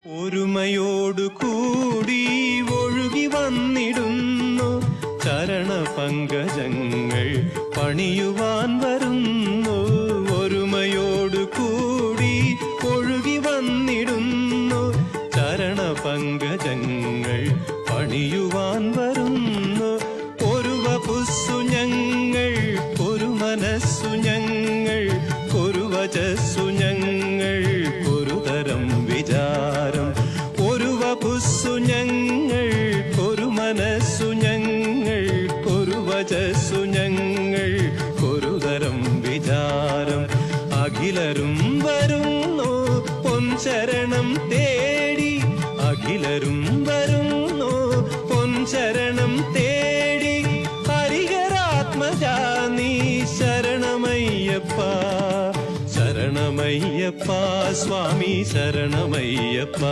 ഒരുമയോടു കൂടി ഒഴുകി വന്നിടുന്നു ചരണപങ്കജങ്ങൾ പണിയുവാൻ വരുന്നു. ഒരുമയോടു കൂടി ഒഴുകി വന്നിടുന്നു ചരണപങ്കജങ്ങൾ പണിയുവാൻ വരുന്നു. ഒരു വപുസ്സു ഞങ്ങൾ, ഒരു മനസ്സു ഞങ്ങൾ, ഒരു വചസ്സു ഞങ്ങൾ, ഒരു തരം വിചാരം. ഒരു വപുസ്സു ഞങ്ങൾ, ഒരു മനസ്സു ഞങ്ങൾ, ഒരു വചസ്സു ഞങ്ങൾ, ഒരു തരം വിചാരം. അഖിലരും വരുന്നു പൊൻശരണം തേടി, അഖിലരും വരുന്നു പൊൻശരണം തേടി. ഹരിഹരാത്മജാ നീ ശരണമയ്യപ്പ, ശരണമയ്യപ്പ സ്വാമി ശരണമയ്യപ്പ.